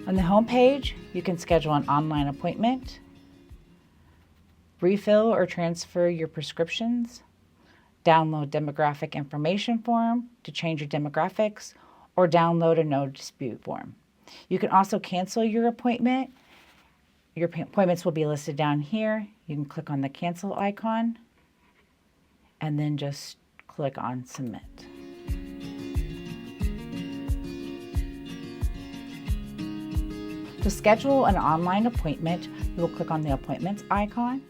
On the home page, you can schedule an online appointment, refill or transfer your prescriptions, download demographic information form to change your demographics, or download a no dispute form. You can also cancel your appointment. Your appointments will be listed down here. You can click on the cancel icon and then just click on submit. To schedule an online appointment, you will click on the appointments icon.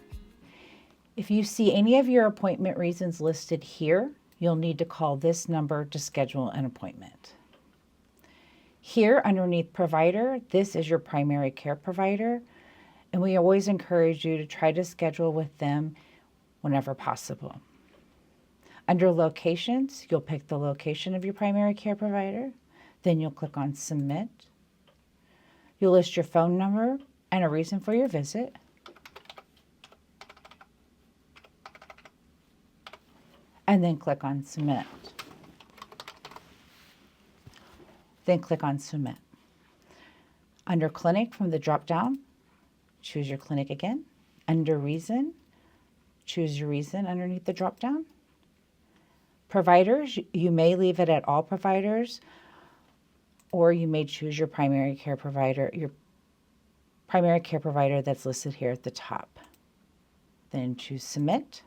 If you see any of your appointment reasons listed here, you'll need to call this number to schedule an appointment. Here underneath provider, this is your primary care provider, and we always encourage you to try to schedule with them whenever possible. Under locations, you'll pick the location of your primary care provider, then you'll click on submit. You'll list your phone number and a reason for your visit. And then click on submit. Then click on submit. Under clinic from the drop-down, choose your clinic again. Under reason, choose your reason underneath the drop-down. Providers, you may leave it at all providers, or you may choose your primary care provider that's listed here at the top. Then choose submit.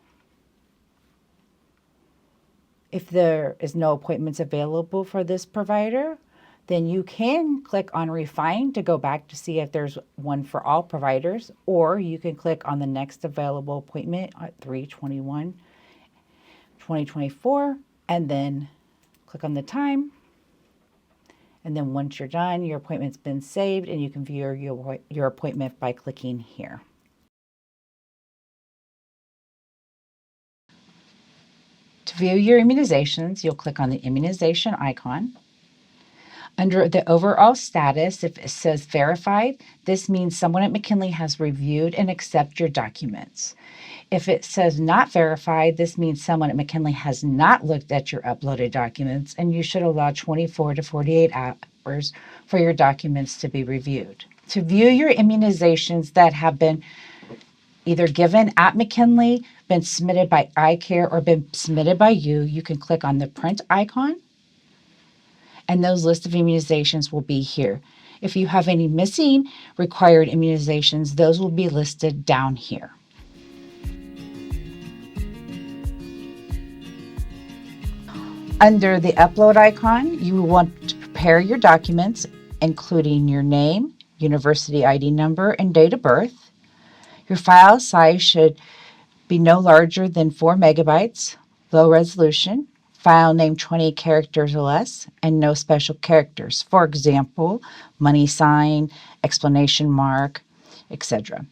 If there is no appointments available for this provider, then you can click on refine to go back to see if there's one for all providers, or you can click on the next available appointment at 3/21/2024 and then click on the time. And then once you're done, your appointment's been saved and you can view your appointment by clicking here. To view your immunizations, you'll click on the immunization icon. Under the overall status, if it says verified, this means someone at McKinley has reviewed and accepted your documents. If it says not verified, this means someone at McKinley has not looked at your uploaded documents, and you should allow 24 to 48 hours for your documents to be reviewed. To view your immunizations that have been either given at McKinley, been submitted by iCare, or been submitted by you, you can click on the print icon, and those list of immunizations will be here. If you have any missing required immunizations, those will be listed down here. Under the upload icon, you want to prepare your documents, including your name, university ID number, and date of birth. Your file size should be no larger than 4 megabytes, low resolution, file name 20 characters or less, and no special characters. For example, money sign, explanation mark, etc.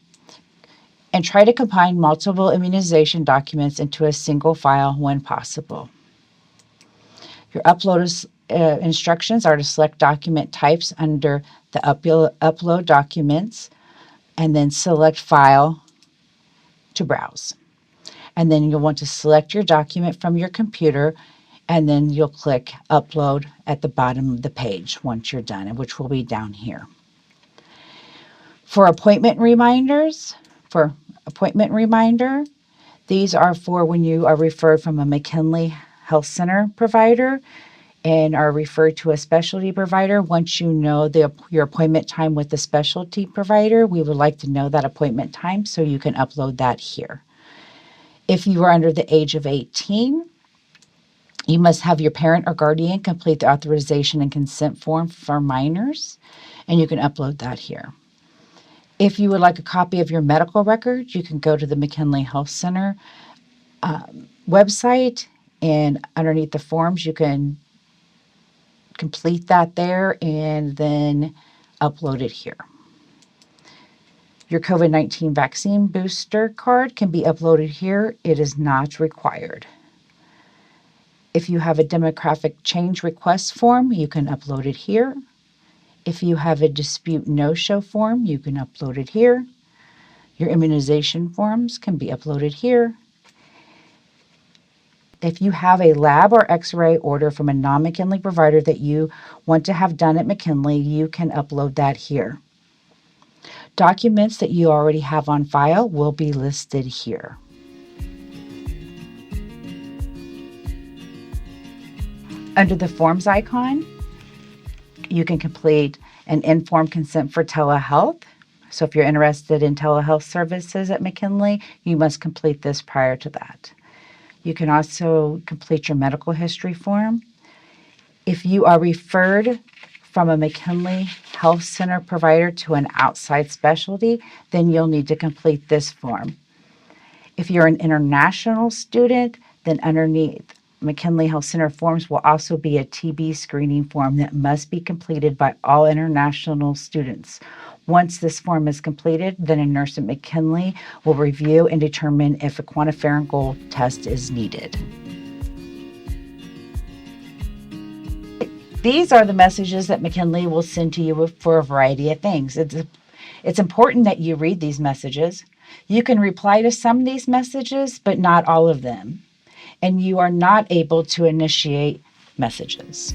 And try to combine multiple immunization documents into a single file when possible. Your upload instructions are to select document types under the upload documents, and then select file to browse. And then you'll want to select your document from your computer, and then you'll click upload at the bottom of the page once you're done, which will be down here. For appointment reminder, these are for when you are referred from a McKinley Health Center provider and are referred to a specialty provider. Once you know your appointment time with the specialty provider, we would like to know that appointment time so you can upload that here. If you are under the age of 18, you must have your parent or guardian complete the authorization and consent form for minors, and you can upload that here. If you would like a copy of your medical records, you can go to the McKinley Health Center website, and underneath the forms, you can complete that there and then upload it here. Your COVID-19 vaccine booster card can be uploaded here. It is not required. If you have a demographic change request form, you can upload it here. If you have a dispute no-show form, you can upload it here. Your immunization forms can be uploaded here. If you have a lab or x-ray order from a non-McKinley provider that you want to have done at McKinley, you can upload that here. Documents that you already have on file will be listed here. Under the Forms icon, you can complete an informed consent for telehealth. So if you're interested in telehealth services at McKinley, you must complete this prior to that. You can also complete your medical history form. If you are referred from a McKinley Health Center provider to an outside specialty, then you'll need to complete this form. If you're an international student, then underneath McKinley Health Center forms will also be a TB screening form that must be completed by all international students. Once this form is completed, then a nurse at McKinley will review and determine if a quantiferin test is needed. These are the messages that McKinley will send to you for a variety of things. It's important that you read these messages. You can reply to some of these messages, but not all of them. And you are not able to initiate messages.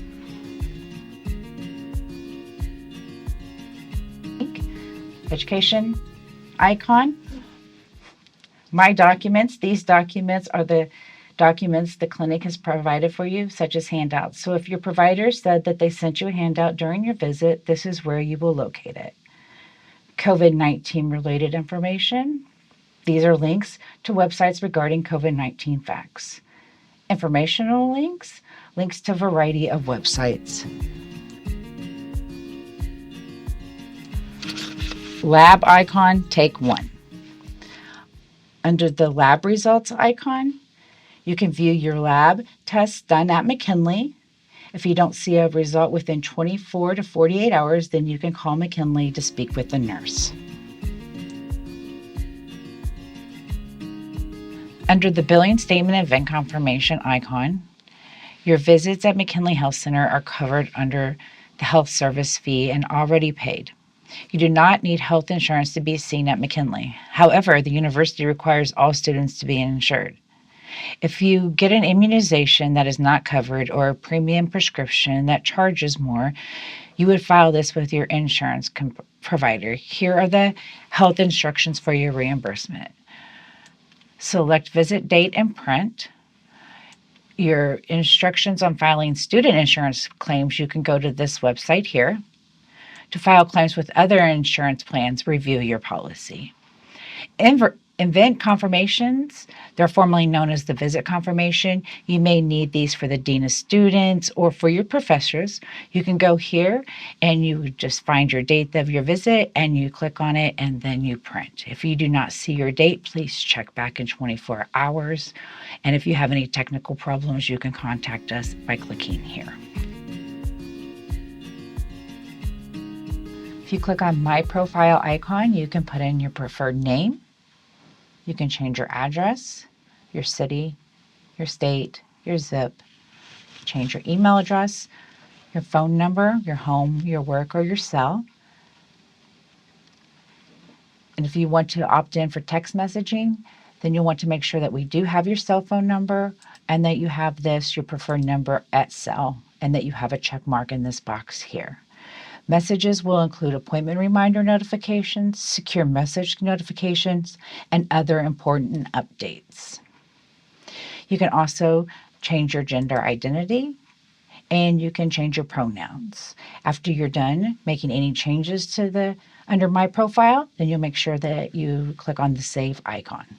Education icon. My documents. These documents are the documents the clinic has provided for you, such as handouts. So if your provider said that they sent you a handout during your visit, this is where you will locate it. COVID-19 related information. These are links to websites regarding COVID-19 facts. Informational links, links to a variety of websites. Lab icon, take one. Under the lab results icon, you can view your lab tests done at McKinley. If you don't see a result within 24 to 48 hours, then you can call McKinley to speak with the nurse. Under the billing statement event confirmation icon, your visits at McKinley Health Center are covered under the health service fee and already paid. You do not need health insurance to be seen at McKinley. However, the university requires all students to be insured. If you get an immunization that is not covered or a premium prescription that charges more, you would file this with your insurance provider. Here are the health instructions for your reimbursement. Select visit date and print. Your instructions on filing student insurance claims, you can go to this website here. To file claims with other insurance plans, review your policy. Event confirmations, they're formerly known as the visit confirmation. You may need these for the dean of students or for your professors. You can go here and you just find your date of your visit and you click on it and then you print. If you do not see your date, please check back in 24 hours. And if you have any technical problems, you can contact us by clicking here. If you click on My Profile icon, you can put in your preferred name. You can change your address, your city, your state, your zip, change your email address, your phone number, your home, your work, or your cell. And if you want to opt in for text messaging, then you'll want to make sure that we do have your cell phone number and that you have this, your preferred number at cell, and that you have a check mark in this box here. Messages will include appointment reminder notifications, secure message notifications, and other important updates. You can also change your gender identity, and you can change your pronouns. After you're done making any changes to under My Profile, then you'll make sure that you click on the Save icon.